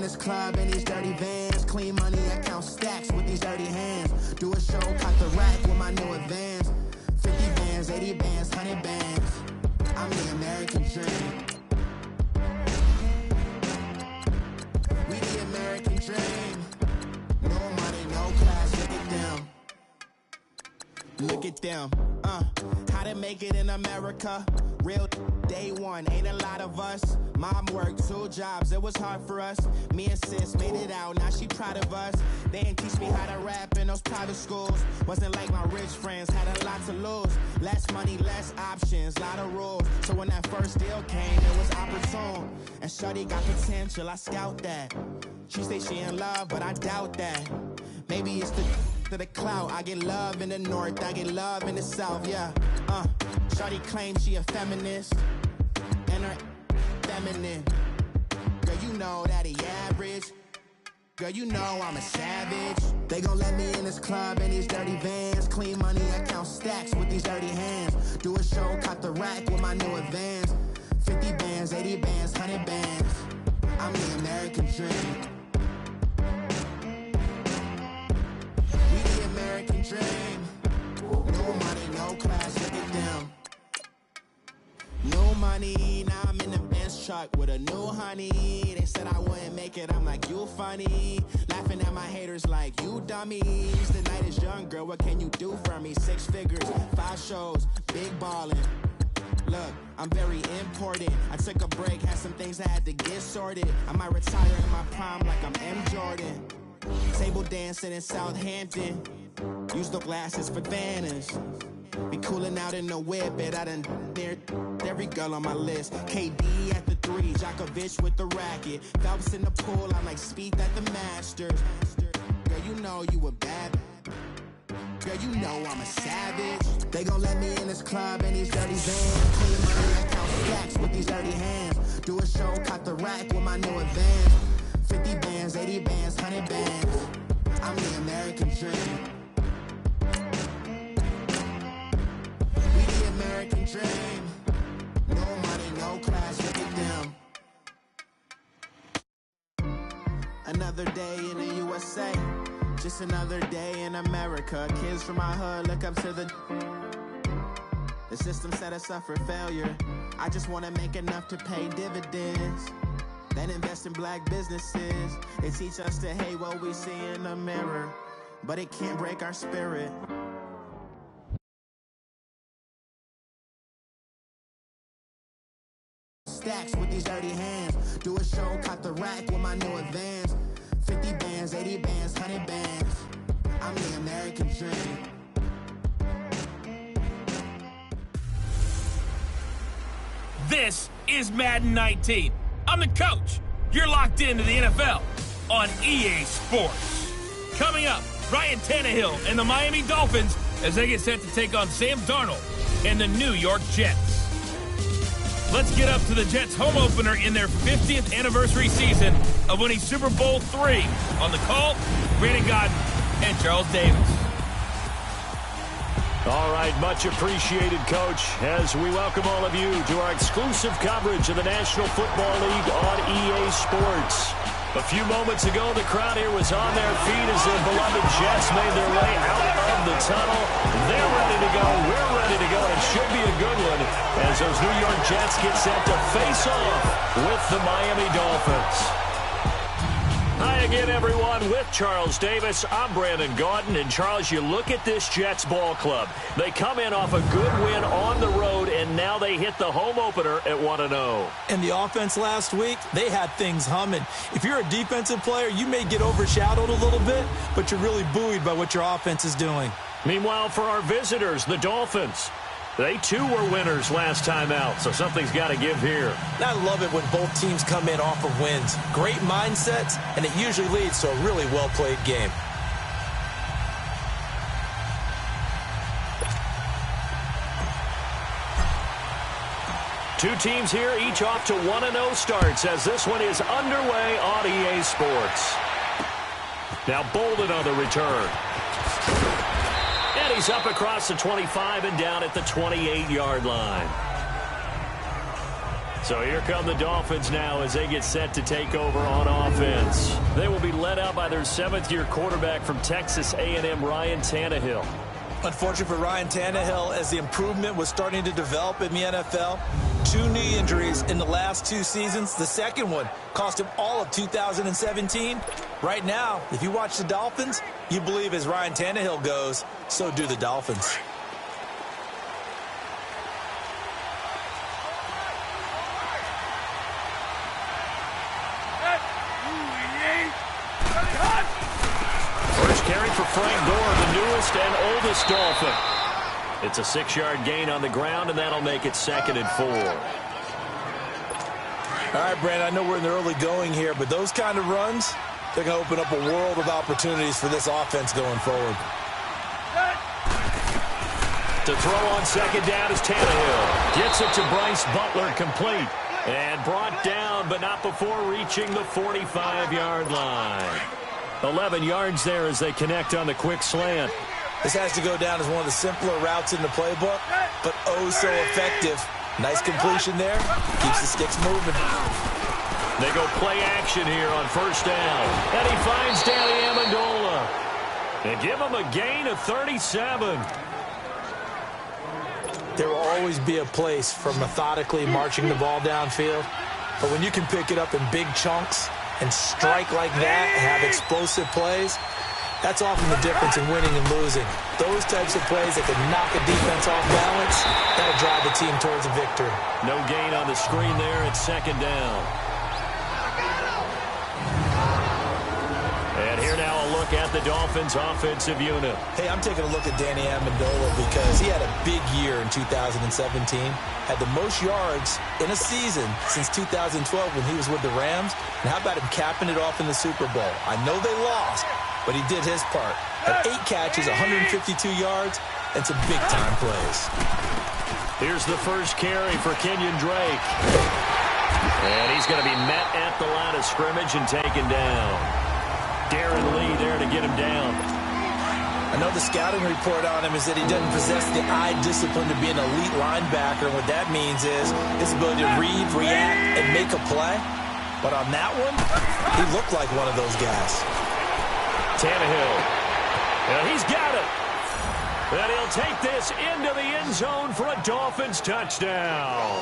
this club in these dirty vans. Clean money, I count stacks with these dirty hands. Do a show, caught the rack with my new advance. 50 bands, 80 bands, 100 bands. I'm the American dream. We the American dream. No money, no class, look at them. Look at them, how to make it in America. Real day one, ain't a lot of us. Mom worked 2 jobs, it was hard for us. Me and sis made it out, now she proud of us. They didn't teach me how to rap in those private schools. Wasn't like my rich friends, had a lot to lose. Less money, less options, lot of rules. So when that first deal came, it was opportune. And shorty got potential, I scout that. She say she in love, but I doubt that. Maybe it's the clout. I get love in the north, I get love in the south, yeah. Shorty claims she a feminist, and her feminine. Girl, you know that he average. Girl, you know I'm a savage. They gon' let me in this club in these dirty vans. Clean money, I count stacks with these dirty hands. Do a show, caught the rack with my new advance. 50 bands, 80 bands, 100 bands. I'm the American dream. We the American dream. No money, no class, look at them. No money, now I'm in the Benz truck with a new honey. They said I wouldn't make it, I'm like, you funny. Laughing at my haters like, you dummies. The night is young, girl, what can you do for me? 6 figures, 5 shows, big ballin'. Look, I'm very important. I took a break, had some things I had to get sorted. I might retire in my prime like I'm M. Jordan. Table dancing in Southampton. Use the glasses for Vannas. Be cooling out in the whip, and I done near every girl on my list. KD at the 3, Djokovic with the racket. Phelps in the pool, I'm like Speed at the Masters. Girl, you know you a bad. Girl, you know I'm a savage. They gon' let me in this club in these dirty vans. Clean money, I count stacks with these dirty hands. Do a show, caught the rack with my new advance. 50 bands, 80 bands, 100 bands. I'm the American dream. American dream. No money, no class, look at them. Another day in the USA. Just another day in America. Kids from my hood look up to the system set us up for failure. I just want to make enough to pay dividends. Then invest in black businesses. They teach us to hate what we see in the mirror, but it can't break our spirit. Stacks with these dirty hands. Do a show, caught the rack with my new advance. 50 bands, 80 bands, 100 bands. I'm the American dream. This is Madden 19. I'm the coach. You're locked into the NFL on EA Sports. Coming up, Ryan Tannehill and the Miami Dolphins as they get set to take on Sam Darnold and the New York Jets. Let's get up to the Jets' home opener in their 50th anniversary season of winning Super Bowl III. On the call, Brandon Godden and Charles Davis. All right, much appreciated, Coach, as we welcome all of you to our exclusive coverage of the National Football League on EA Sports. A few moments ago, the crowd here was on their feet as their beloved Jets made their way out of the tunnel. They're ready to go. We're ready to go. It should be a good one as those New York Jets get set to face off with the Miami Dolphins. Hi again, everyone. With Charles Davis, I'm Brandon Gaudin. And, Charles, you look at this Jets ball club. They come in off a good win on the road, and now they hit the home opener at 1-0. And the offense last week, they had things humming. If you're a defensive player, you may get overshadowed a little bit, but you're really buoyed by what your offense is doing. Meanwhile, for our visitors, the Dolphins, they too were winners last time out, so something's got to give here. I love it when both teams come in off of wins. Great mindsets, and it usually leads to a really well-played game. Two teams here, each off to 1-0 starts as this one is underway on EA Sports. Now Bolden on the return. And he's up across the 25 and down at the 28-yard line. So here come the Dolphins now as they get set to take over on offense. They will be led out by their 7th-year quarterback from Texas A&M, Ryan Tannehill. Unfortunate for Ryan Tannehill, as the improvement was starting to develop in the NFL. 2 knee injuries in the last 2 seasons. The second one cost him all of 2017. Right now, if you watch the Dolphins, you believe as Ryan Tannehill goes, so do the Dolphins. First carry for Frank Gore, the newest and oldest Dolphin. It's a 6-yard gain on the ground, and that'll make it 2nd and 4. All right, Brandon, I know we're in the early going here, but those kind of runs, they're going to open up a world of opportunities for this offense going forward. To throw on 2nd down is Tannehill. Gets it to Bryce Butler, complete. And brought down, but not before reaching the 45-yard line. 11 yards there as they connect on the quick slant. This has to go down as one of the simpler routes in the playbook, but oh so effective. Nice completion there. Keeps the sticks moving. They go play action here on 1st down. And he finds Danny Amendola. And give him a gain of 37. There will always be a place for methodically marching the ball downfield, but when you can pick it up in big chunks and strike like that and have explosive plays, that's often the difference in winning and losing. Those types of plays that can knock a defense off balance, that'll drive the team towards a victory. No gain on the screen there. It's 2nd down. And here now a look at the Dolphins' offensive unit. Hey, I'm taking a look at Danny Amendola because he had a big year in 2017. Had the most yards in a season since 2012 when he was with the Rams. And how about him capping it off in the Super Bowl? I know they lost, but he did his part. Had 8 catches, 152 yards, and some big-time plays. Here's the first carry for Kenyon Drake. And he's going to be met at the line of scrimmage and taken down. Darren Lee there to get him down. I know the scouting report on him is that he doesn't possess the eye discipline to be an elite linebacker. And what that means is his ability to read, react, and make a play. But on that one, he looked like one of those guys. Tannehill. And he's got it. And he'll take this into the end zone for a Dolphins touchdown.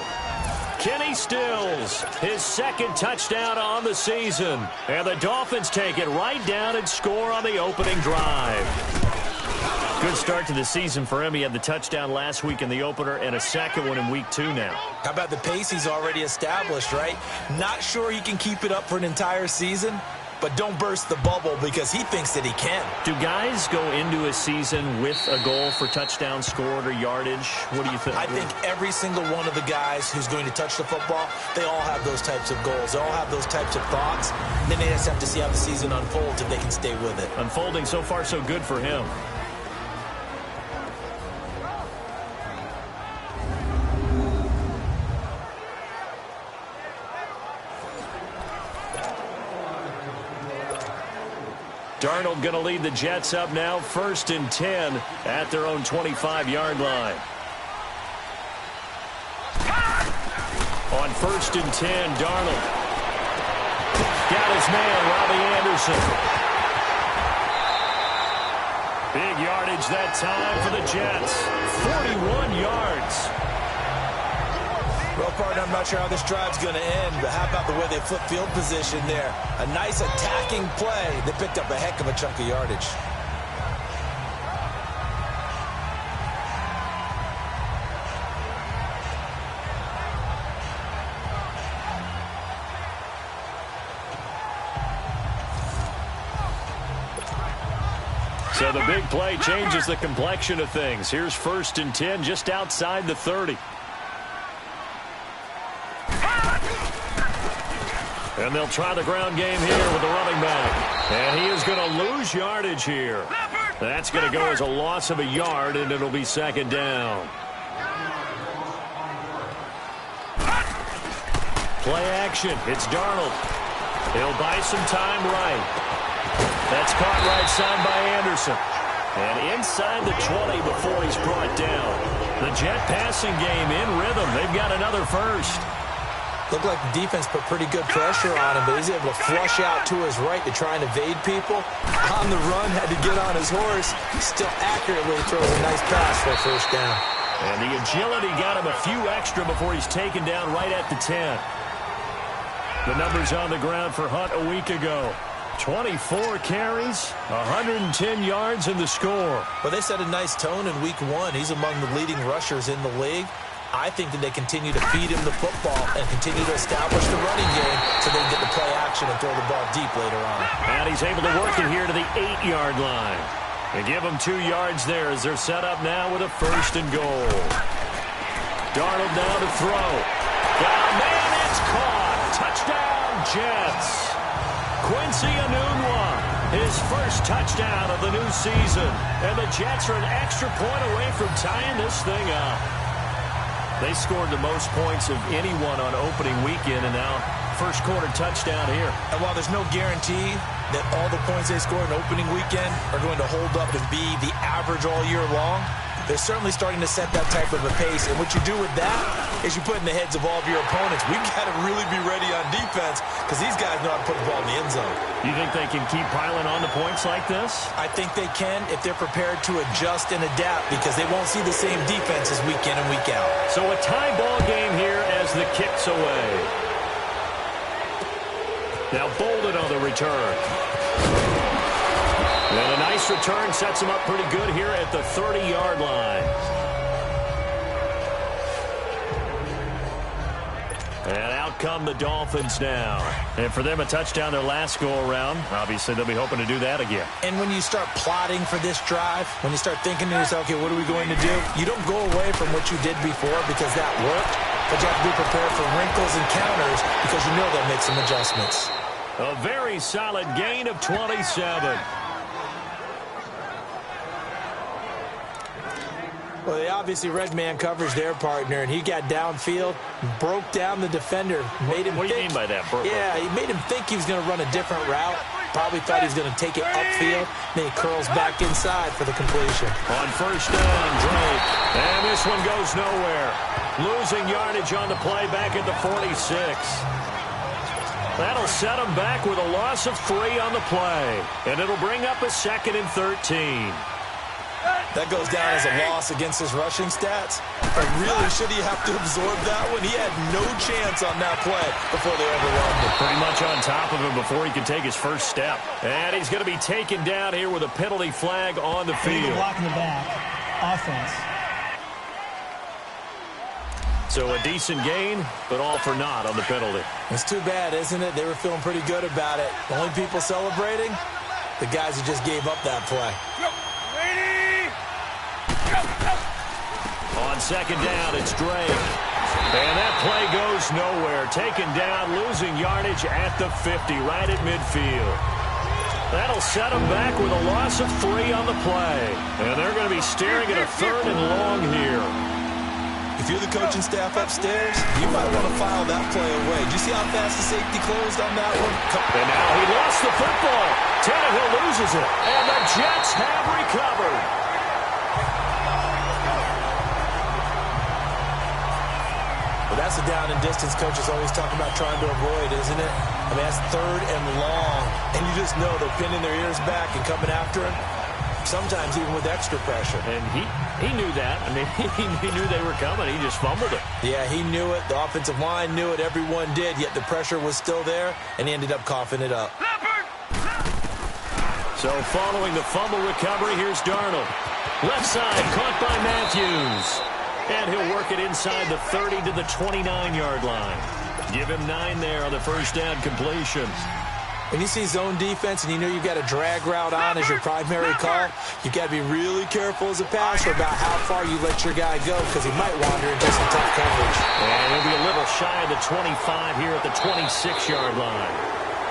Kenny Stills, his 2nd touchdown on the season. And the Dolphins take it right down and score on the opening drive. Good start to the season for him. He had the touchdown last week in the opener and a 2nd one in week 2 now. How about the pace he's already established, right? Not sure he can keep it up for an entire season, but don't burst the bubble because he thinks that he can. Do guys go into a season with a goal for touchdown scored or yardage? What do you think? I think every single one of the guys who's going to touch the football, they all have those types of goals. They all have those types of thoughts. And then they just have to see how the season unfolds if they can stay with it. Unfolding so far so good for him. Darnold going to lead the Jets up now, 1st and 10 at their own 25-yard line. On 1st and 10, Darnold got his man, Robbie Anderson. Big yardage that time for the Jets, 41 yards. Well, partner, I'm not sure how this drive's going to end, but how about the way they flip field position there? A nice attacking play that picked up a heck of a chunk of yardage. So the big play changes the complexion of things. Here's 1st and 10 just outside the 30. And they'll try the ground game here with the running back. And he is going to lose yardage here. That's going to go as a loss of a yard, and it'll be 2nd down. Play action. It's Darnold. He'll buy some time right. That's caught right side by Anderson. And inside the 20 before he's brought down. The Jet passing game in rhythm. They've got another first. Looked like the defense put pretty good pressure on him, but he's able to flush out to his right to try and evade people. On the run, had to get on his horse. Still accurately throws a nice pass for a first down. And the agility got him a few extra before he's taken down right at the 10. The numbers on the ground for Hunt a week ago. 24 carries, 110 yards in the score. Well, they set a nice tone in week 1. He's among the leading rushers in the league. I think that they continue to feed him the football and continue to establish the running game so they can get the play action and throw the ball deep later on. And he's able to work it here to the 8-yard line. They give him 2 yards there as they're set up now with a 1st and goal. Darnold now to throw. Man, it's caught. Touchdown, Jets. Quincy Enunwa, his first touchdown of the new season. And the Jets are an extra point away from tying this thing up. They scored the most points of anyone on opening weekend, and now first quarter touchdown here. And while there's no guarantee that all the points they score in opening weekend are going to hold up and be the average all year long, they're certainly starting to set that type of a pace. And what you do with that is you put in the heads of all of your opponents, we've got to really be ready on defense because these guys know how to put the ball in the end zone. You think they can keep piling on the points like this? I think they can if they're prepared to adjust and adapt because they won't see the same defenses week in and week out. So a tie ball game here as the kick's away. Now Bolden on the return. And a nice return sets him up pretty good here at the 30-yard line. And out come the Dolphins now. And for them, a touchdown their last go-around. Obviously, they'll be hoping to do that again. And when you start plotting for this drive, when you start thinking to yourself, okay, what are we going to do? You don't go away from what you did before because that worked, but you have to be prepared for wrinkles and counters because you know they'll make some adjustments. A very solid gain of 27. Well, they obviously red man coverage their partner, and he got downfield, broke down the defender, made him What do you mean by that, Burke? Yeah, he made him think he was going to run a different route. Probably thought he was going to take it upfield. Then he curls back inside for the completion. On first down, Drake. And this one goes nowhere. Losing yardage on the play back at the 46. That'll set him back with a loss of 3 on the play. And it'll bring up a 2nd and 13. That goes down as a loss against his rushing stats. But really, should he have to absorb that one? He had no chance on that play before they overwhelmed him. Pretty much on top of him before he could take his first step. And he's going to be taken down here with a penalty flag on the field. Block in the back. Offense. So a decent gain, but all for naught on the penalty. It's too bad, isn't it? They were feeling pretty good about it. The only people celebrating, the guys who just gave up that play. On second down, it's Drake. And that play goes nowhere. Taken down, losing yardage at the 50, right at midfield. That'll set them back with a loss of 3 on the play. And they're going to be staring at a 3rd and long here. If you're the coaching staff upstairs, you might want to file that play away. Did you see how fast the safety closed on that one? And now he lost the football. Tannehill loses it. And the Jets have recovered. Well, that's the down and distance coaches always talk about trying to avoid, isn't it? I mean, that's 3rd and long. And you just know they're pinning their ears back and coming after him. Sometimes even with extra pressure. And he knew that. I mean, he knew they were coming. He just fumbled it. Yeah, he knew it. The offensive line knew it. Everyone did. Yet the pressure was still there, and he ended up coughing it up. So following the fumble recovery, here's Darnold. Left side, caught by Matthews. And he'll work it inside the 30 to the 29-yard line. Give him 9 there on the first down completion. When you see zone defense and you know you've got a drag route on as your primary call, you've got to be really careful as a passer about how far you let your guy go because he might wander into some tough coverage. And he'll be a little shy of the 25 here at the 26-yard line.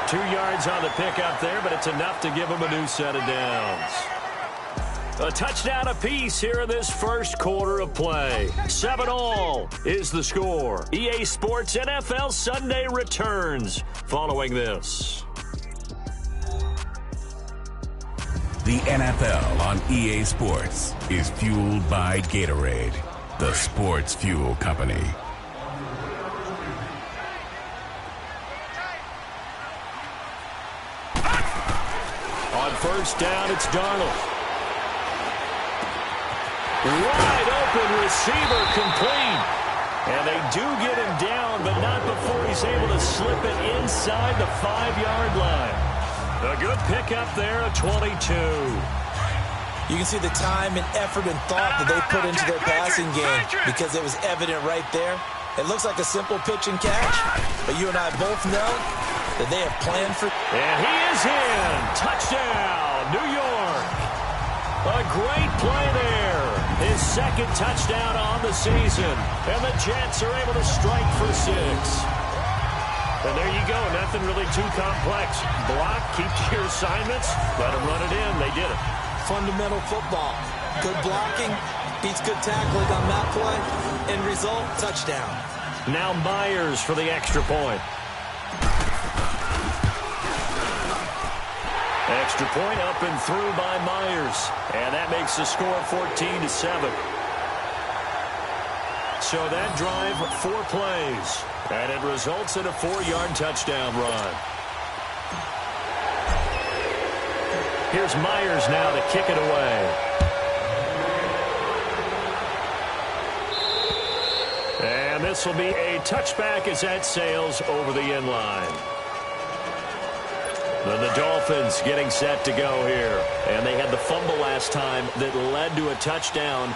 2 yards on the pickup there, but it's enough to give him a new set of downs. A touchdown apiece here in this first quarter of play. 7-all is the score. EA Sports NFL Sunday returns following this. The NFL on EA Sports is fueled by Gatorade, the sports fuel company. On first down, it's Darnold. Wide open receiver complete. And they do get him down, but not before he's able to slip it inside the 5-yard line. A good pickup there at 22. You can see the time and effort and thought that they put into their passing game because it was evident right there. It looks like a simple pitch and catch, but you and I both know that they have planned for... And he is in. Touchdown, New York. A great play there. His second touchdown on the season. And the Jets are able to strike for 6. And there you go. Nothing really too complex. Block, keep your assignments, let them run it in. They did it. Fundamental football. Good blocking beats good tackling on that play. End result, touchdown. Now Myers for the extra point. Extra point up and through by Myers. And that makes the score 14-7. So that drive, 4 plays. And it results in a 4-yard touchdown run. Here's Myers now to kick it away. And this will be a touchback as that sails over the end line. Then the Dolphins getting set to go here. And they had the fumble last time that led to a touchdown.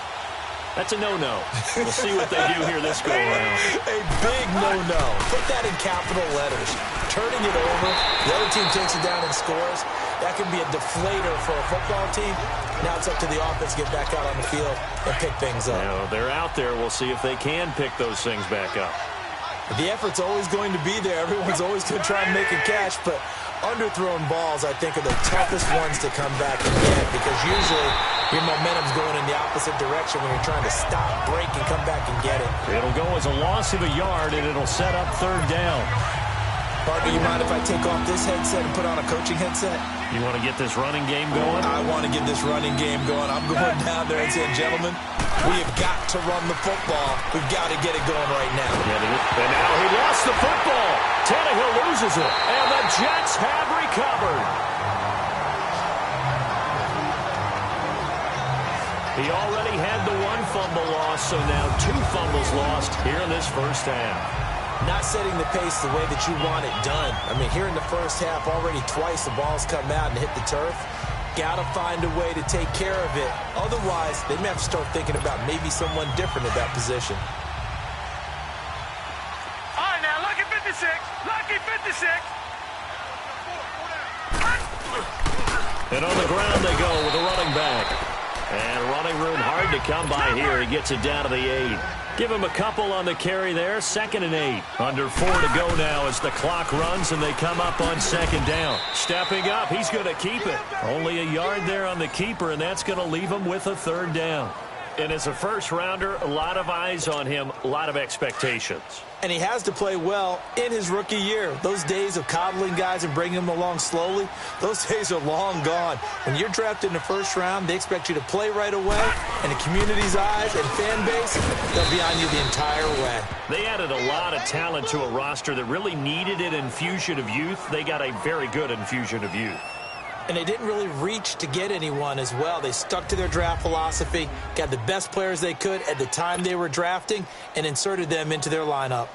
That's a no-no. We'll see what they do here this go-around. A big no-no. Put that in capital letters. Turning it over. The other team takes it down and scores. That can be a deflator for a football team. Now it's up to the offense to get back out on the field and pick things up. Now, they're out there. We'll see if they can pick those things back up. The effort's always going to be there. Everyone's always going to try and make a catch, but underthrown balls, I think, are the toughest ones to come back and get because usually your momentum's going in the opposite direction when you're trying to stop, break, and come back and get it. It'll go as a loss of a yard, and it'll set up 3rd down. Partner, you mind if I take off this headset and put on a coaching headset? You want to get this running game going? I want to get this running game going. I'm going down there and saying, gentlemen, we have got to run the football. We've got to get it going right now. And now he lost the football. Tannehill loses it, and the Jets have recovered. He already had the 1 fumble loss, so now 2 fumbles lost here in this first half. Not setting the pace the way that you want it done. I mean, here in the first half, already twice the ball's come out and hit the turf. Got to find a way to take care of it. Otherwise, they may have to start thinking about maybe someone different at that position. All right, now, lucky 56. Lucky 56. And on the ground they go with a running back. And running room hard to come by here. He gets it down to the 8. Give him a couple on the carry there. 2nd and 8. Under 4 to go now as the clock runs and they come up on 2nd down. Stepping up, he's going to keep it. Only a yard there on the keeper, and that's going to leave him with a 3rd down. And as a first-rounder, a lot of eyes on him, a lot of expectations. And he has to play well in his rookie year. Those days of coddling guys and bringing them along slowly, those days are long gone. When you're drafted in the 1st round, they expect you to play right away. And the community's eyes and fan base, they'll be on you the entire way. They added a lot of talent to a roster that really needed an infusion of youth. They got a very good infusion of youth. And they didn't really reach to get anyone as well. They stuck to their draft philosophy, got the best players they could at the time they were drafting, and inserted them into their lineup.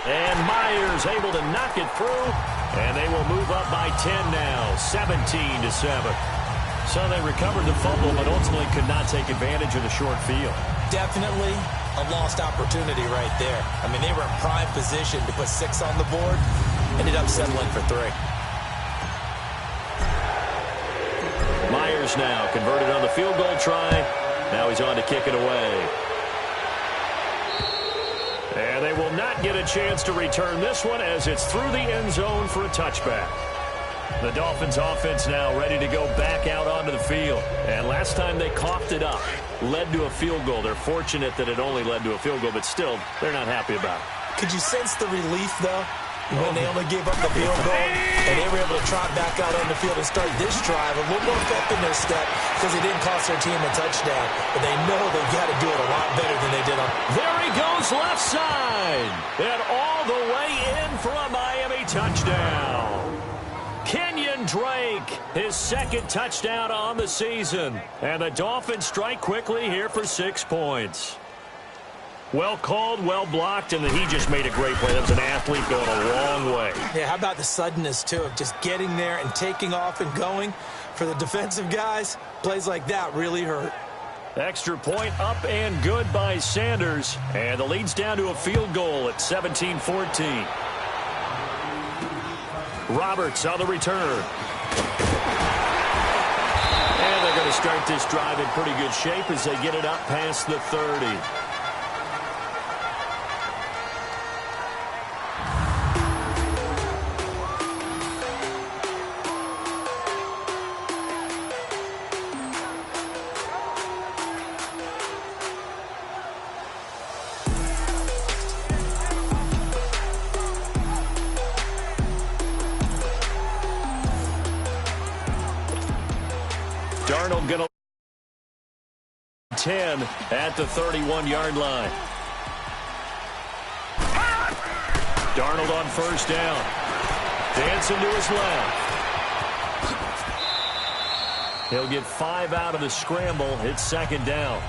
And Myers able to knock it through, and they will move up by 10 now, 17-7. So they recovered the fumble, but ultimately could not take advantage of the short field. Definitely a lost opportunity right there. I mean, they were in prime position to put 6 on the board. Ended up settling for 3. Myers now converted on the field goal try. Now he's on to kick it away. And they will not get a chance to return this one as it's through the end zone for a touchback. The Dolphins offense now ready to go back out onto the field. And last time they coughed it up, led to a field goal. They're fortunate that it only led to a field goal, but still, they're not happy about it. Could you sense the relief, though, when they only gave up the field goal and they were able to trot back out on the field and start this drive a little more pep in their step because it didn't cost their team a touchdown. But they know they've got to do it a lot better than they did on. There he goes left side. And all the way in for a Miami touchdown. Kenyon Drake, his second touchdown on the season. And the Dolphins strike quickly here for 6 points. Well called, well blocked, and then he just made a great play. That was an athlete going a long way. Yeah, how about the suddenness, too, of just getting there and taking off and going? For the defensive guys, plays like that really hurt. Extra point up and good by Sanders. And the lead's down to a field goal at 17-14. Roberts on the return. And they're going to start this drive in pretty good shape as they get it up past the 30. Darnold going to 10 at the 31-yard line. Darnold on first down. Dancing to his left. He'll get 5 out of the scramble. It's second down.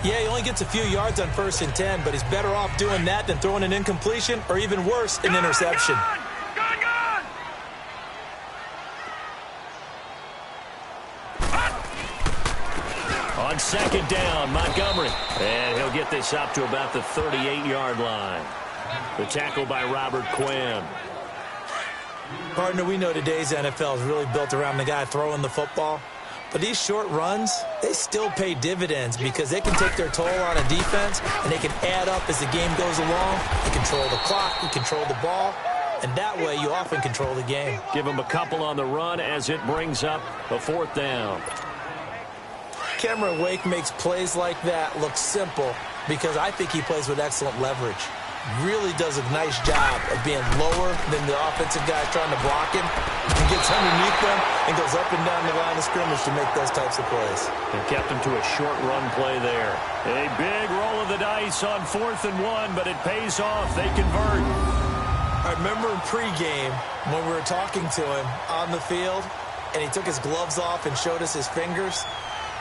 Yeah, he only gets a few yards on 1st and 10, but he's better off doing that than throwing an incompletion or even worse, an interception. On second down, Montgomery. And he'll get this up to about the 38-yard line. The tackle by Robert Quinn. Partner, we know today's NFL is really built around the guy throwing the football. But these short runs, they still pay dividends because they can take their toll on a defense, and they can add up as the game goes along. You control the clock, you control the ball, and that way you often control the game. Give him a couple on the run as it brings up a 4th down. Cameron Wake makes plays like that look simple because I think he plays with excellent leverage. Really does a nice job of being lower than the offensive guys trying to block him. He gets underneath them and goes up and down the line of scrimmage to make those types of plays. And kept him to a short run play there. A big roll of the dice on 4th and 1, but it pays off. They convert. I remember in pregame when we were talking to him on the field, and he took his gloves off and showed us his fingers.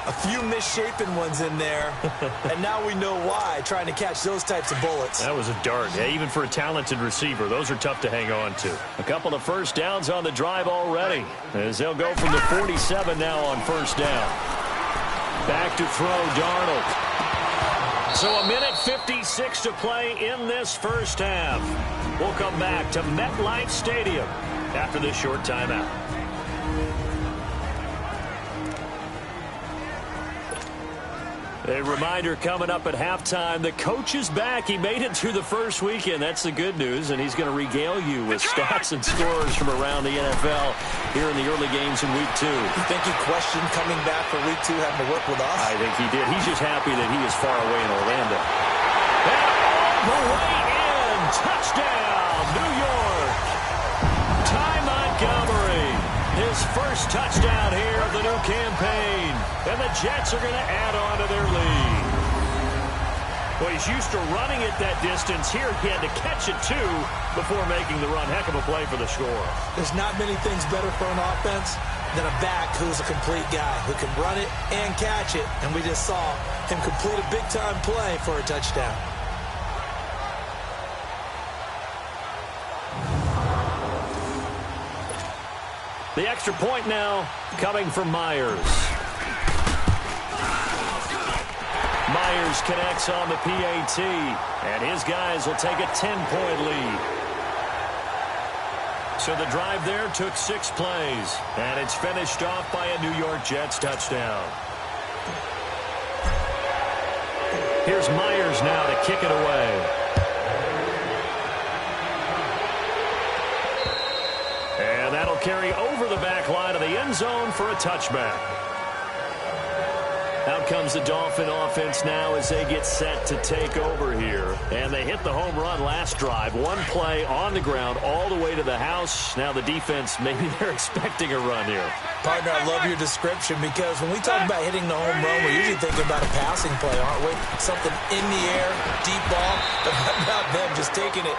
A few misshapen ones in there, and now we know why, trying to catch those types of bullets. That was a dart. Yeah, even for a talented receiver, those are tough to hang on to. A couple of first downs on the drive already, as they'll go from the 47 now on first down. Back to throw, Darnold. So a minute 56 to play in this first half. We'll come back to MetLife Stadium after this short timeout. A reminder coming up at halftime, the coach is back. He made it through the first weekend. That's the good news, and he's going to regale you with stats and scores from around the NFL here in the early games in Week 2. You think he questioned coming back for Week 2 having to work with us? I think he did. He's just happy that he is far away in Orlando. And all the way in. Touchdown, New York. Ty Montgomery. His first touchdown here of the new campaign. And the Jets are going to add on to their lead. Well, he's used to running it that distance. Here he had to catch it, too, before making the run. Heck of a play for the score. There's not many things better for an offense than a back who's a complete guy, who can run it and catch it. And we just saw him complete a big-time play for a touchdown. The extra point now coming from Myers. Myers connects on the PAT, and his guys will take a 10-point lead. So the drive there took 6 plays, and it's finished off by a New York Jets touchdown. Here's Myers now to kick it away. And that'll carry over the back line of the end zone for a touchback. Out comes the Dolphin offense now as they get set to take over here. And they hit the home run last drive. One play on the ground all the way to the house. Now the defense, maybe they're expecting a run here. Partner, I love your description because when we talk about hitting the home run, we're usually thinking about a passing play, aren't we? Something in the air, deep ball. But how about them just taking it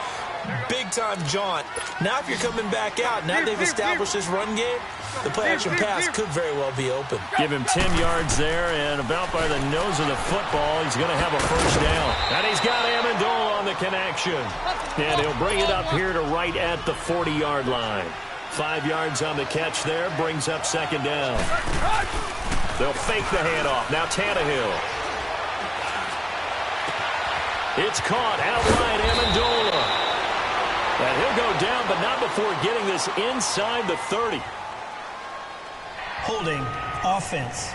Big-time jaunt. Now if you're coming back out, now they've established this run game, the play-action pass could very well be open. Give him 10 yards there, and about by the nose of the football, he's going to have a first down. And he's got Amendola on the connection. And he'll bring it up here to right at the 40-yard line. 5 yards on the catch there, brings up second down. They'll fake the handoff. Now Tannehill. It's caught outright, Amendola. And he'll go down, but not before getting this inside the 30. Holding offense.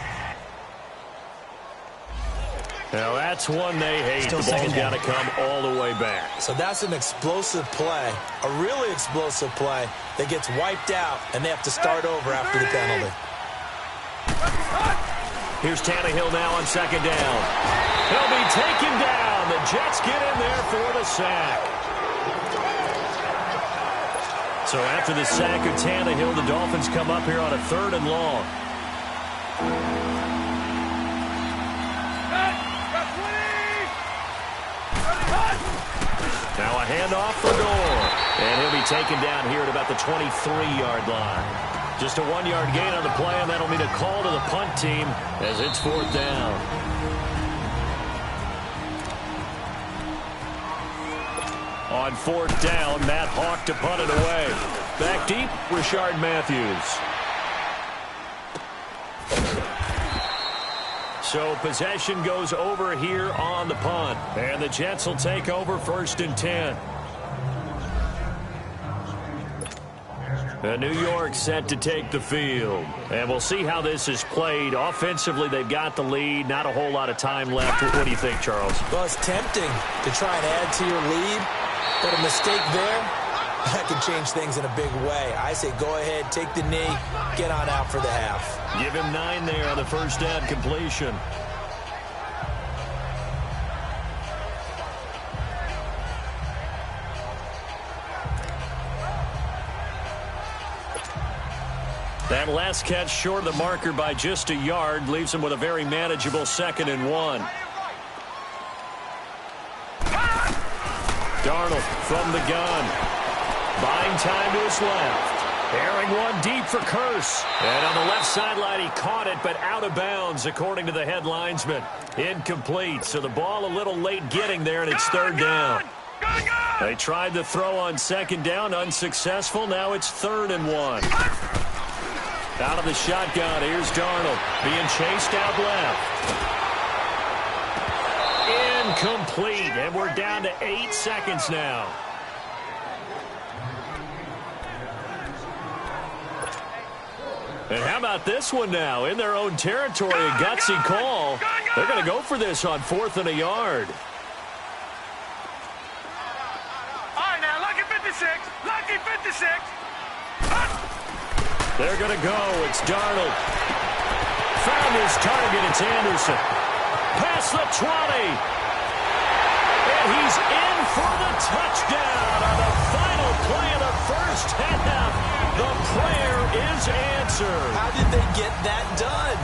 Now that's one they hate. Still the ball's got second to come all the way back. So that's an explosive play, a really explosive play that gets wiped out, and they have to start over after the penalty. Here's Tannehill now on second down. He'll be taken down. The Jets get in there for the sack. So after the sack of Tannehill, the Dolphins come up here on a 3rd and long. Now a handoff for Gore. And he'll be taken down here at about the 23-yard line. Just a 1-yard gain on the play, and that'll mean a call to the punt team as it's 4th down. On 4th down, Matt Hawk to punt it away. Back deep, Rashard Matthews. So possession goes over here on the punt. And the Jets will take over 1st and 10. New York set to take the field. And we'll see how this is played. Offensively, they've got the lead. Not a whole lot of time left. What do you think, Charles? Well, it's tempting to try and add to your lead, but a mistake there, that could change things in a big way. I say go ahead, take the knee, get on out for the half. Give him 9 there on the first down completion. That last catch short of the marker by just a yard leaves him with a very manageable 2nd and 1. Darnold from the gun. Buying time to his left. Airing one deep for Curse. And on the left sideline, he caught it, but out of bounds, according to the head linesman. Incomplete, so the ball a little late getting there, and it's 3rd down. They tried the throw on 2nd down, unsuccessful. Now it's 3rd and 1. Out of the shotgun, here's Darnold being chased out left. Incomplete, and we're down to 8 seconds now. And how about this one now? In their own territory, a gutsy call. They're going to go for this on 4th and a yard. All right, now, lucky 56. Lucky 56. They're going to go. It's Darnold. Found his target. It's Anderson. Past the 20. And he's in for the touchdown on the final play of the first half. The prayer is answered. How did they get that done?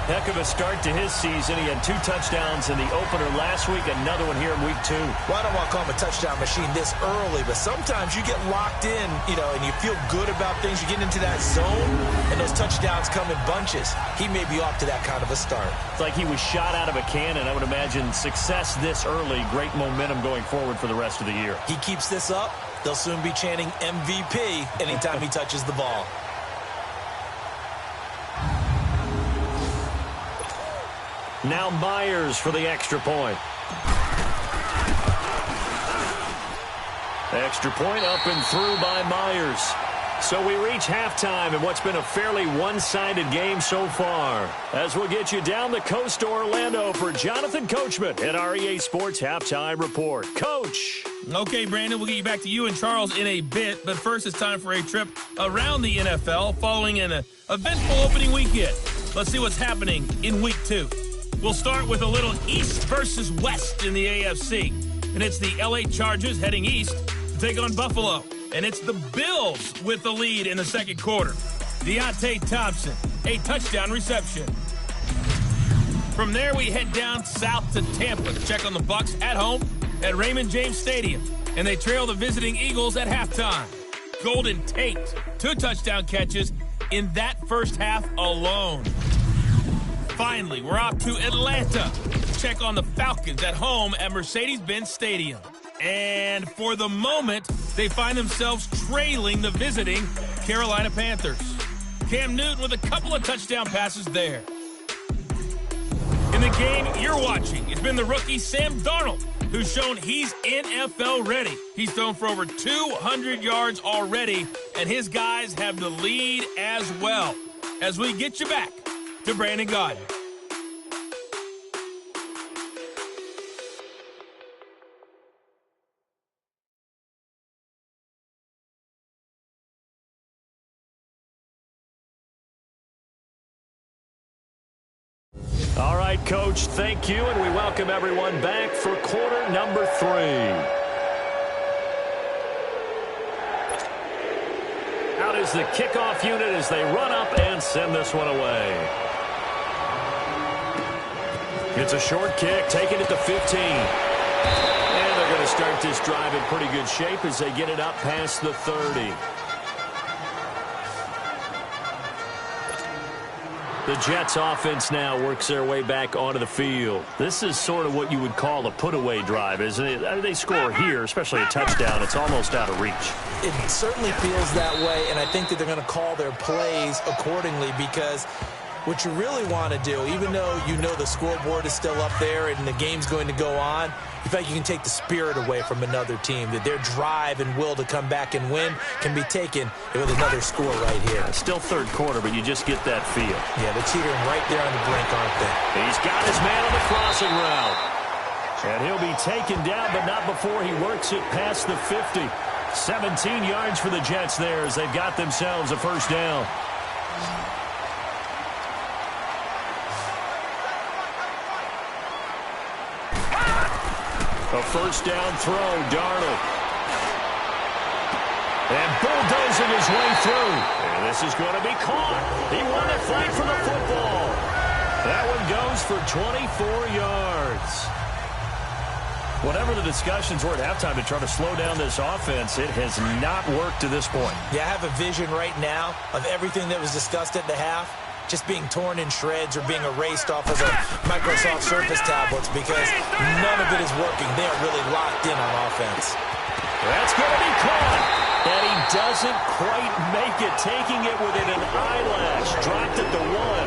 Heck of a start to his season. He had 2 touchdowns in the opener last week, another one here in week 2. Well, I don't want to call him a touchdown machine this early, but sometimes you get locked in, and you feel good about things. You get into that zone, and those touchdowns come in bunches. He may be off to that kind of a start. It's like he was shot out of a cannon. I would imagine success this early, great momentum going forward for the rest of the year. He keeps this up, they'll soon be chanting MVP anytime he touches the ball. Now Myers for the extra point. Extra point up and through by Myers. So we reach halftime in what's been a fairly one-sided game so far. As we'll get you down the coast to Orlando for Jonathan Coachman at our EA Sports Halftime Report. Coach. Okay, Brandon, we'll get you back to you and Charles in a bit. But first, it's time for a trip around the NFL following an eventful opening weekend. Let's see what's happening in Week 2. We'll start with a little East versus West in the AFC. And it's the LA Chargers heading east to take on Buffalo. And it's the Bills with the lead in the second quarter. Deontay Thompson, a touchdown reception. From there, we head down south to Tampa to check on the Bucs at home at Raymond James Stadium. and they trail the visiting Eagles at halftime. Golden Tate, 2 touchdown catches in that first half alone. Finally, we're off to Atlanta to check on the Falcons at home at Mercedes-Benz Stadium. And for the moment, they find themselves trailing the visiting Carolina Panthers. Cam Newton with a couple of touchdown passes there. In the game you're watching, it's been the rookie Sam Darnold who's shown he's NFL ready. He's thrown for over 200 yards already, and his guys have the lead as well. As we get you back to Brandon Gaudin. All right, Coach, thank you, and we welcome everyone back for quarter number 3. Out is the kickoff unit as they run up and send this one away. It's a short kick, taking it to 15. And they're going to start this drive in pretty good shape as they get it up past the 30. The Jets offense now works their way back onto the field. This is sort of what you would call a put-away drive, isn't it? They score here, especially a touchdown. It's almost out of reach. It certainly feels that way, and I think that they're going to call their plays accordingly because what you really want to do, even though you know the scoreboard is still up there and the game's going to go on, in fact, you can take the spirit away from another team, that their drive and will to come back and win can be taken with another score right here. Still third quarter, but you just get that feel. Yeah, they're teetering right there on the brink, aren't they? He's got his man on the crossing route. And he'll be taken down, but not before he works it past the 50. 17 yards for the Jets there as they've got themselves a first down. A first down throw, Darnold. And bulldozing his way through. And this is going to be caught. He won a fight for the football. That one goes for 24 yards. Whatever the discussions were at halftime to try to slow down this offense, it has not worked to this point. Yeah, I have a vision right now of everything that was discussed at the half just being torn in shreds or being erased off of the Microsoft Surface tablets because none of it is working. They are really locked in on offense. That's going to be caught. And he doesn't quite make it, taking it within an eyelash. Dropped at the 1.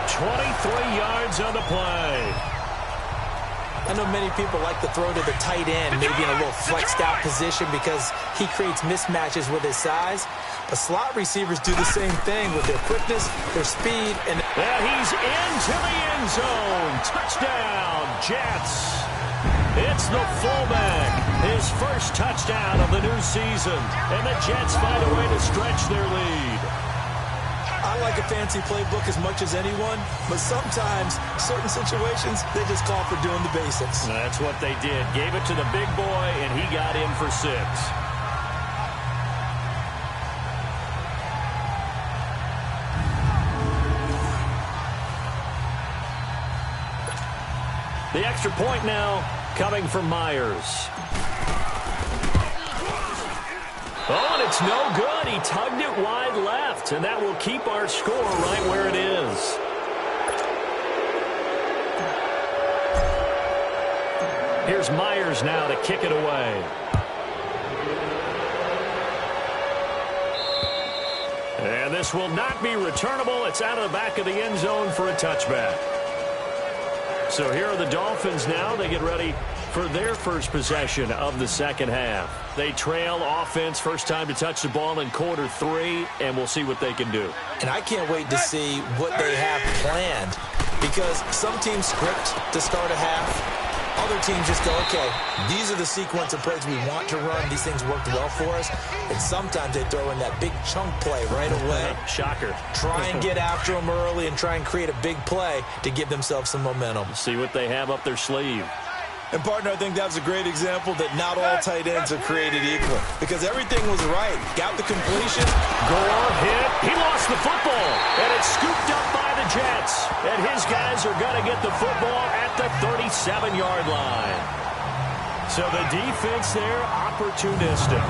23 yards on the play. I know many people like to throw to the tight end, maybe in a little flexed out position because he creates mismatches with his size. But slot receivers do the same thing with their quickness, their speed, and he's into the end zone. Touchdown, Jets. It's the fullback. His first touchdown of the new season. And the Jets find a way to stretch their lead. I like a fancy playbook as much as anyone, but sometimes, certain situations, they just call for doing the basics. That's what they did. Gave it to the big boy, and he got in for 6. The extra point now coming from Myers. Oh, and it's no good. He tugged it wide left, and that will keep our score right where it is. Here's Myers now to kick it away. And this will not be returnable. It's out of the back of the end zone for a touchback. So here are the Dolphins now. They get ready for their first possession of the second half. They trail offense, first time to touch the ball in quarter 3, and we'll see what they can do. And I can't wait to see what they have planned because some teams script to start a half. Other teams just go, okay, these are the sequence of plays we want to run. These things worked well for us. And sometimes they throw in that big chunk play right away. Shocker. Try and get after them early and try and create a big play to give themselves some momentum. See what they have up their sleeve. And, partner, I think that was a great example that not all tight ends are created equal because everything was right. Got the completion. Gore hit. He lost the football, and it's scooped up by the Jets. And his guys are going to get the football at the 37-yard line. So the defense there, opportunistic.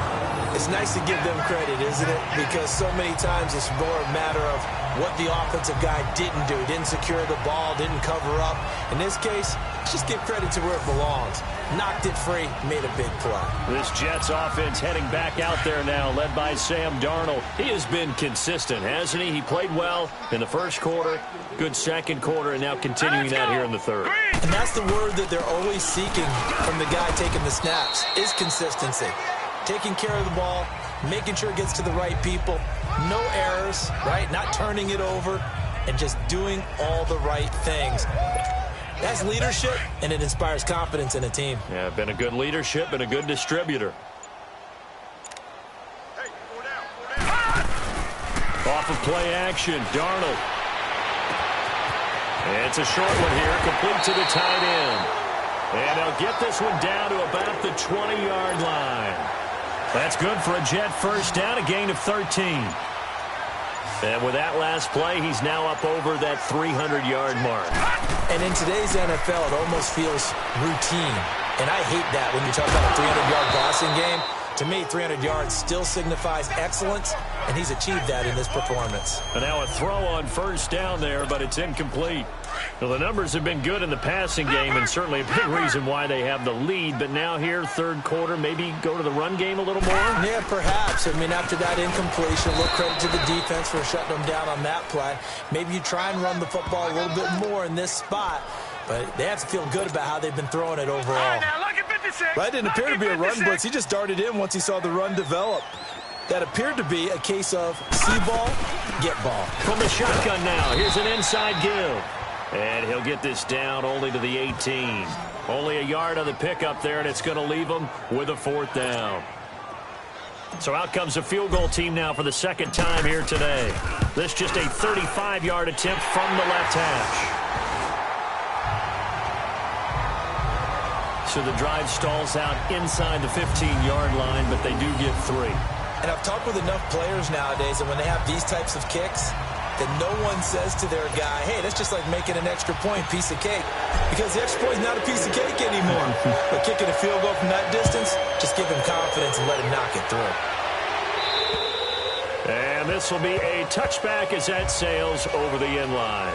It's nice to give them credit, isn't it? Because so many times it's more a matter of what the offensive guy didn't do. Didn't secure the ball, didn't cover up. In this case, let's just give credit to where it belongs. Knocked it free, made a big play. This Jets offense heading back out there now, led by Sam Darnold. He has been consistent, hasn't he? He played well in the first quarter, good second quarter, and now continuing that here in the third. And that's the word that they're always seeking from the guy taking the snaps, is consistency. Taking care of the ball, making sure it gets to the right people, no errors, right? Not turning it over, and just doing all the right things. That's leadership, and it inspires confidence in a team. Yeah, been a good leadership and a good distributor. Off of play action, Darnold. And it's a short one here, complete to the tight end. And they'll get this one down to about the 20-yard line. That's good for a Jet first down, a gain of 13. And with that last play, he's now up over that 300-yard mark. And in today's NFL, it almost feels routine. And I hate that when you talk about a 300-yard passing game. To me, 300 yards still signifies excellence, and he's achieved that in this performance. And now a throw on first down there, but it's incomplete. Well, the numbers have been good in the passing game, and certainly a big reason why they have the lead. But now here, third quarter, maybe go to the run game a little more? Yeah, perhaps. I mean, after that incompletion, a little credit to the defense for shutting them down on that play. Maybe you try and run the football a little bit more in this spot, but they have to feel good about how they've been throwing it overall. Well, that didn't appear to be a run blitz. He just darted in once he saw the run develop. That appeared to be a case of see ball, get ball. From the shotgun now, here's an inside give. And he'll get this down only to the 18. Only a yard on the pickup there, and it's going to leave him with a fourth down. So out comes a field goal team now for the second time here today. This just a 35-yard attempt from the left hash. So the drive stalls out inside the 15-yard line, but they do get 3. And I've talked with enough players nowadays that when they have these types of kicks, that no one says to their guy, hey, that's just like making an extra point, piece of cake. Because the extra point is not a piece of cake anymore. But kicking a field goal from that distance, just give him confidence and let him knock it through. And this will be a touchback as that sails over the end line.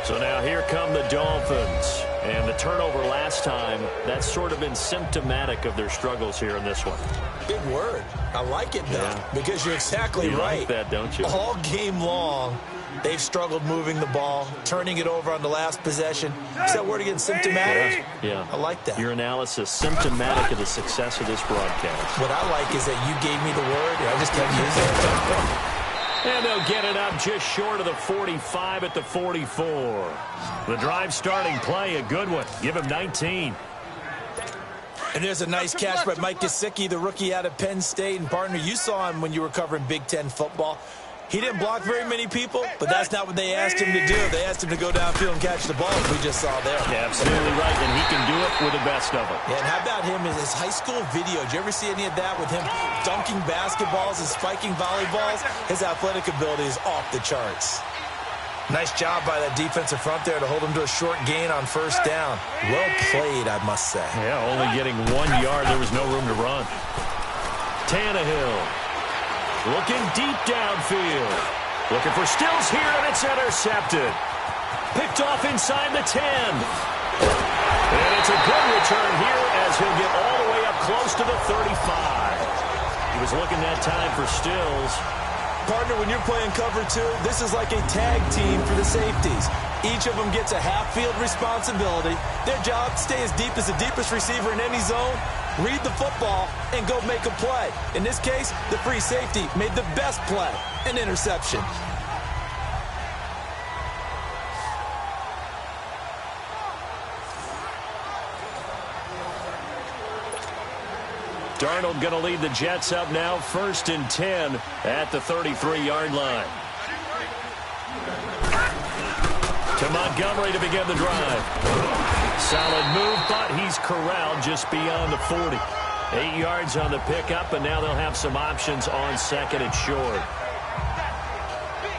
So now here come the Dolphins. And the turnover last time, that's sort of been symptomatic of their struggles here in this one. Big word. I like it, though, because you're exactly right. You like that, don't you? All game long, they've struggled moving the ball, turning it over on the last possession. Is that word again, symptomatic? Yeah. I like that. Your analysis, symptomatic of the success of this broadcast. What I like is that you gave me the word, and I just kept using it. And they'll get it up just short of the 45 at the 44. The drive starting play, a good one. Give him 19. And there's a nice catch by Mike Gesicki, the rookie out of Penn State. And, partner, you saw him when you were covering Big Ten football. He didn't block very many people, but that's not what they asked him to do. They asked him to go downfield and catch the ball, as we just saw there. Yeah, absolutely right, and he can do it with the best of them. Yeah, and how about him in his high school video? Did you ever see any of that with him dunking basketballs and spiking volleyballs? His athletic ability is off the charts. Nice job by that defensive front there to hold him to a short gain on first down. Well played, I must say. Yeah, only getting 1 yard. There was no room to run. Tannehill looking deep downfield. Looking for Stills here, and it's intercepted. Picked off inside the 10. And it's a good return here as he'll get all the way up close to the 35. He was looking that time for Stills. Partner, when you're playing cover 2, this is like a tag team for the safeties. Each of them gets a half-field responsibility. Their job, stay as deep as the deepest receiver in any zone, read the football, and go make a play. In this case, the free safety made the best play, an interception. Darnold going to lead the Jets up now, 1st and 10 at the 33-yard line. To Montgomery to begin the drive. Solid move, but he's corralled just beyond the 40. 8 yards on the pickup, and now they'll have some options on 2nd and short.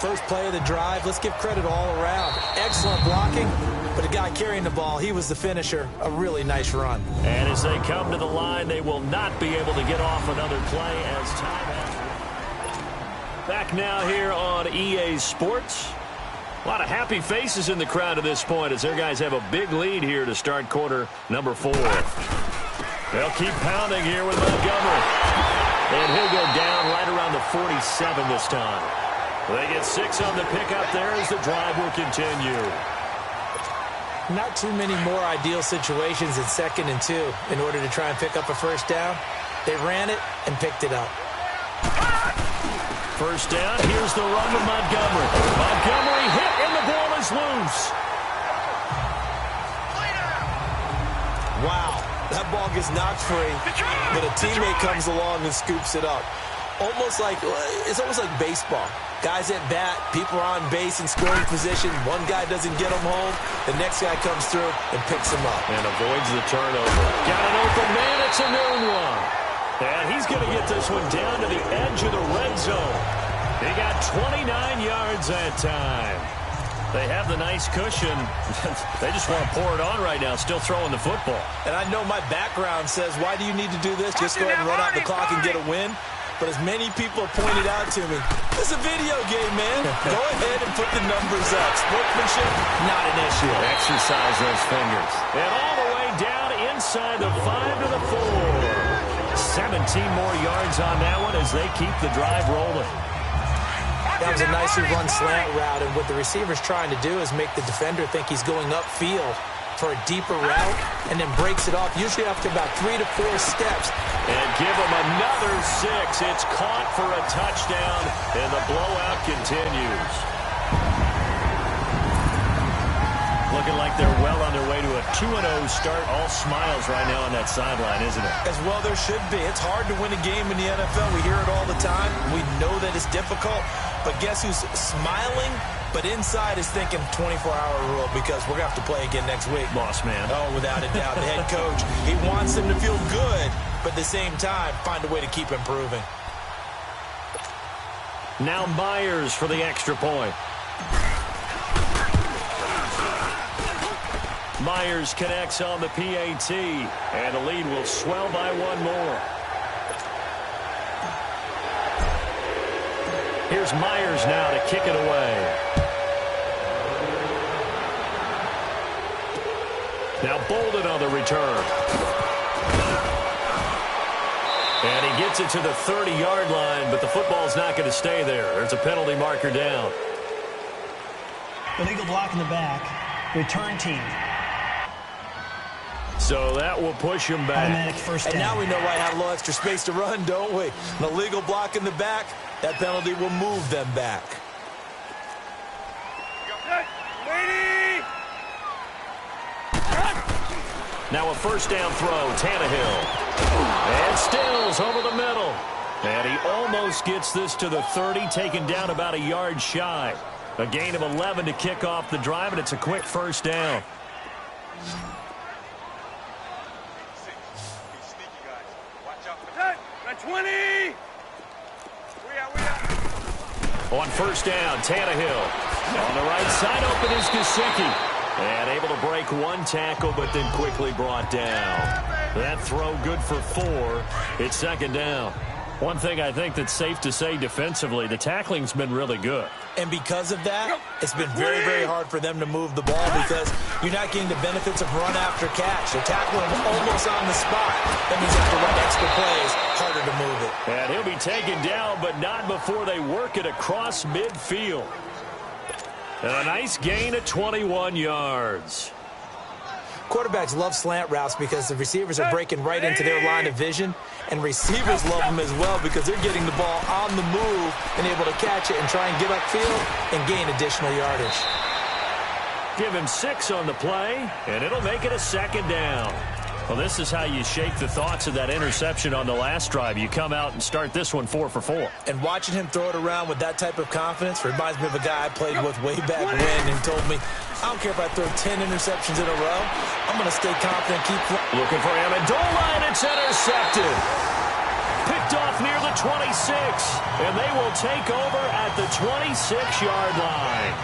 First play of the drive, let's give credit all around. Excellent blocking, but the guy carrying the ball, he was the finisher. A really nice run. And as they come to the line, they will not be able to get off another play as time has. Back now here on EA Sports. A lot of happy faces in the crowd at this point as their guys have a big lead here to start quarter number 4. They'll keep pounding here with Montgomery. And he'll go down right around the 47 this time. They get 6 on the pickup there as the drive will continue. Not too many more ideal situations in 2nd and 2 in order to try and pick up a first down. They ran it and picked it up. First down, here's the run with Montgomery. Montgomery hit, and the ball is loose. Wow, that ball gets knocked free, but a teammate comes along and scoops it up. It's almost like baseball. Guys at bat, people are on base in scoring position. One guy doesn't get them home. The next guy comes through and picks him up. And avoids the turnover. Got an open man, it's a noon one. And he's going to get this one down to the edge of the red zone. He got 29 yards that time. They have the nice cushion. They just want to pour it on right now, still throwing the football. And I know my background says, why do you need to do this? Just go ahead and run out the clock and get a win. But as many people have pointed out to me, this is a video game, man. Go ahead and put the numbers up. Sportsmanship, not an issue. Exercise those fingers. And all the way down inside the 5 to the 4. 17 more yards on that one as they keep the drive rolling. That was a nicely run slant route, and what the receiver's trying to do is make the defender think he's going upfield for a deeper route, and then breaks it off, usually after about 3 to 4 steps. And give him another 6. It's caught for a touchdown, and the blowout continues. Looking like they're well on their way to a 2-0 start. All smiles right now on that sideline, isn't it? As well there should be. It's hard to win a game in the NFL. We hear it all the time. We know that it's difficult. But guess who's smiling? But inside is thinking 24-hour rule because we're going to have to play again next week. Boss man. Oh, without a doubt. The head coach, he wants them to feel good, but at the same time, find a way to keep improving. Now Myers for the extra point. Myers connects on the PAT, and the lead will swell by 1 more. Here's Myers now to kick it away. Now Bolden on the return. And he gets it to the 30-yard line, but the football's not going to stay there. There's a penalty marker down. Illegal block in the back. Return team. So that will push him back. Automatic first down. And now we know why I have a little extra space to run, don't we? An illegal block in the back, that penalty will move them back. Now a first down throw, Tannehill. And Stills over the middle. And he almost gets this to the 30, taken down about a yard shy. A gain of 11 to kick off the drive, and it's a quick first down. On first down, Tannehill. On the right side, open is Gesicki. And able to break 1 tackle, but then quickly brought down. That throw good for 4. It's second down. One thing I think that's safe to say defensively, the tackling's been really good. And because of that, it's been very, very hard for them to move the ball because you're not getting the benefits of run after catch. They're tackling them almost on the spot. That means you have to run extra plays, harder to move it. And he'll be taken down, but not before they work it across midfield. And a nice gain of 21 yards. Quarterbacks love slant routes because the receivers are breaking right into their line of vision, and receivers love them as well because they're getting the ball on the move and able to catch it and try and get upfield and gain additional yardage. Give him 6 on the play, and it'll make it a second down. Well, this is how you shake the thoughts of that interception on the last drive. You come out and start this one 4 for 4. And watching him throw it around with that type of confidence reminds me of a guy I played with way back when and told me, I don't care if I throw 10 interceptions in a row. I'm going to stay confident, keep looking for Amendola, and it's intercepted. Picked off near the 26, and they will take over at the 26-yard line.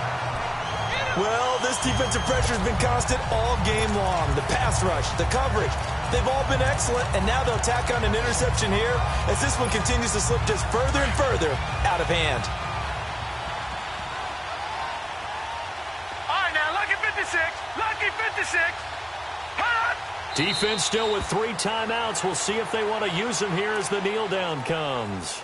Well, this defensive pressure has been constant all game long. The pass rush, the coverage, they've all been excellent, and now they'll tack on an interception here as this one continues to slip just further and further out of hand. All right, now, lucky 56. Lucky 56. Hot! Defense still with 3 timeouts. We'll see if they want to use them here as the kneel down comes.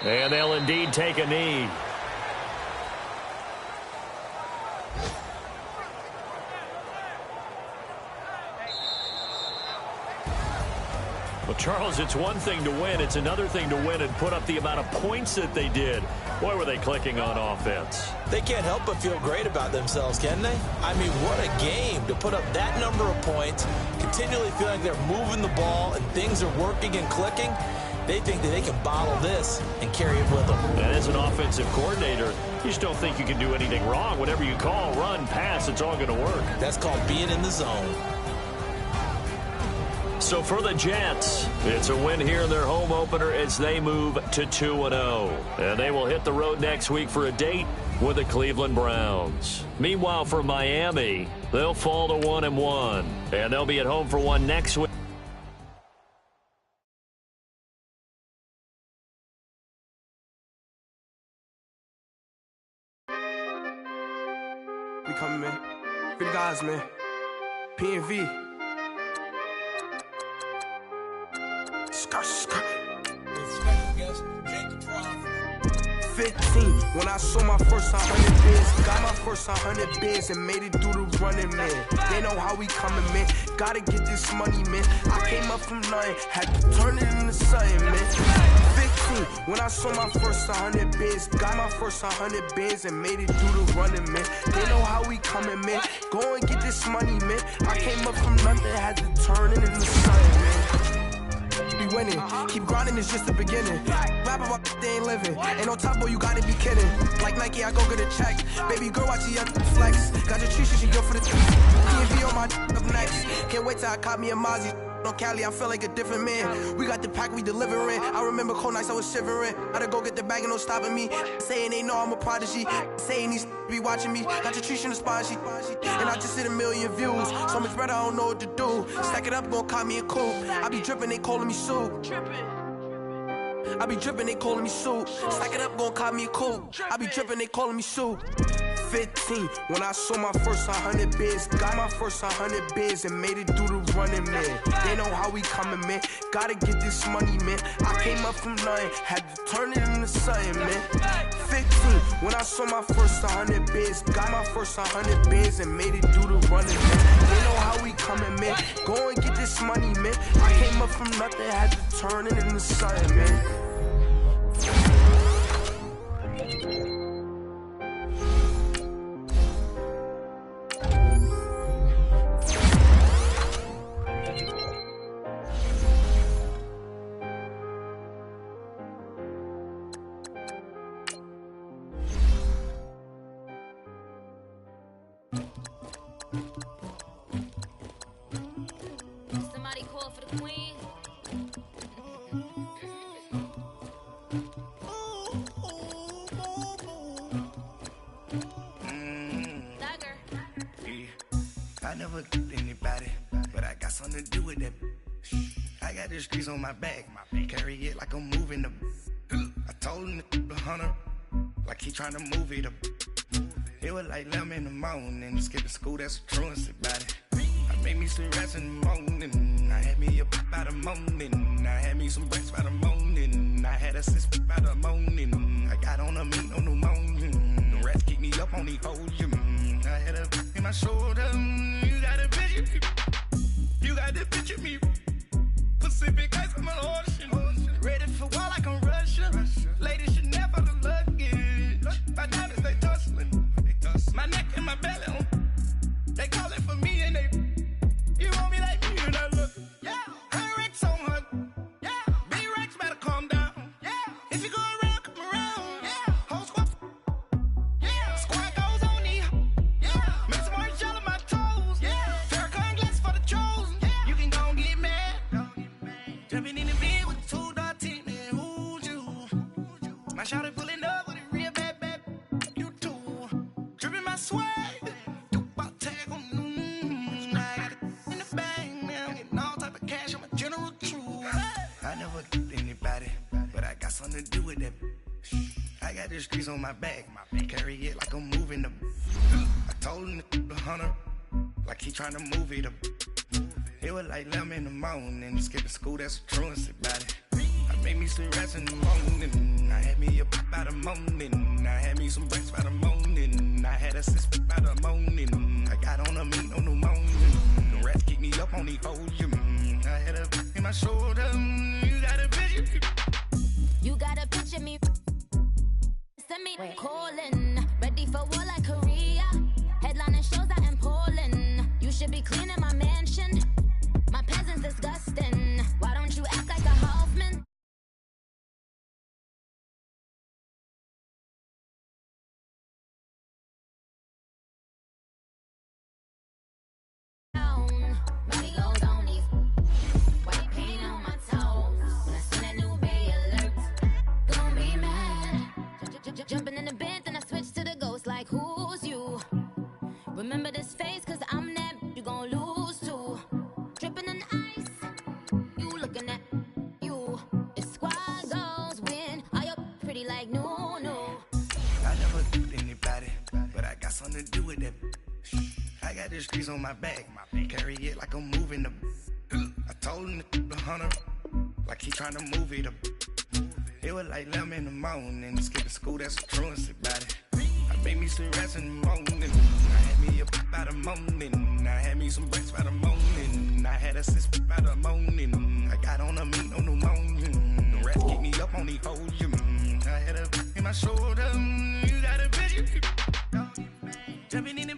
And they'll indeed take a knee. Well, Charles, it's one thing to win. It's another thing to win and put up the amount of points that they did. Boy, were they clicking on offense. They can't help but feel great about themselves, can they? I mean, what a game to put up that number of points, continually feeling like they're moving the ball and things are working and clicking. They think that they can bottle this and carry it with them. And as an offensive coordinator, you just don't think you can do anything wrong. Whatever you call, run, pass, it's all going to work. That's called being in the zone. So for the Jets, it's a win here in their home opener as they move to 2-0. And they will hit the road next week for a date with the Cleveland Browns. Meanwhile, for Miami, they'll fall to 1-1. And they'll be at home for one next week. We coming, man. Free the guys, man. P&V. Skirt, skirt. 15, when I saw my first 100 bids, got my first 100 bids and made it through the running, man. They know how we coming, man. Gotta get this money, man. I came up from nothing, had to turn it into something, man. 15, when I saw my first 100 bids, got my first 100 bids and made it through the running, man. They know how we coming, man. Go and get this money, man. I came up from nothing, had to turn it into something, man. Be winning, keep grinding, it's just the beginning. Rap about they ain't living. Ain't no top boy, you gotta be kidding. Like Nike, I go get a check. Baby girl, watch your flex. Got your tree, she go for the P&V on my up next. Can't wait till I caught me a Mozzie. On Cali, I feel like a different man. We got the pack, we delivering. I remember cold nights, I was shivering. Gotta go get the bag and no stopping me. Saying they know I'm a prodigy. Saying these be watching me. Got your tree in the spot, she. And I just hit 1 million views. So much better, I don't know what to do. Stack it up, gon' call me a coupe. I be dripping, they calling me soup. I be dripping, they calling me soup. Stack it up, gon' call me a coupe. I be dripping, they calling me soup. 15, when I saw my first 100 bids, got my first 100 bids and made it through the running, man. They know how we coming, man. Gotta get this money, man. I came up from nothing, had to turn it into something, man. 15, when I saw my first 100 bids, got my first 100 bids and made it through the running, man. They know how we coming, man. Go and get this money, man. I came up from nothing, had to turn it into something, man. Somebody call for the queen. I never killed anybody, but I got something to do with that. I got the streets on my back, carry it like I'm moving the. I told him the hunter, like he trying to move it up. It was like 11 in the morning, skipping school, that's a truancy about it. I made me some rats in the morning, I had me a by the morning, I had me some breaks by the morning, I had a sis by the morning, I got on a meat on the morning, the rats keep me up on the podium, I had a in my shoulder, you got a picture me, you got to picture me, Pacific ice on my ocean, ready for war like I'm Russia, ladies should never the luggage, my diamonds they tussling, my neck and my belly on, they calling for me and they, you want me like me, the streets on my back. Carry it like I'm moving the. I told him the hunter, like he trying to move it up. It was like 11 in the morning, skipping school, that's a truancy about it. I made me some rest in the morning. I had me up by the morning. I had me some breaks by the morning. I had a sis by the morning. I got on a meat on the morning. The rats keep me up on the folium. I had a in my shoulder. You got a picture. You got a picture me. Send me calling. Ready for war like Korea. Headlining shows out in Poland. You should be cleaning my mansion. My peasants disgusting. Why don't you act like a Hoffman? Money goes on these white paint on my toes. When I see that new bay alert, gon' be mad. Jumping in the bed, then I switch to the ghost like who's you? Remember this face, cause I'm that you gon' lose too. Dripping in ice, you looking at you. It's squad goals win. Are you pretty like no? I never did anybody, but I got something to do with that. I got the streets on my back, carry it like I'm moving the. I told him the hunter, like he trying to move it up. It was like 11 in the morning, skipping school, that's a truancy about it. I made me some rest in the morning. I had me up by the morning. I had me some breaks by the morning. I had a sis by the morning. I got on a meat on the morning. The rats keep me up on the folium. I had a in my shoulder. You got a picture. Jumping in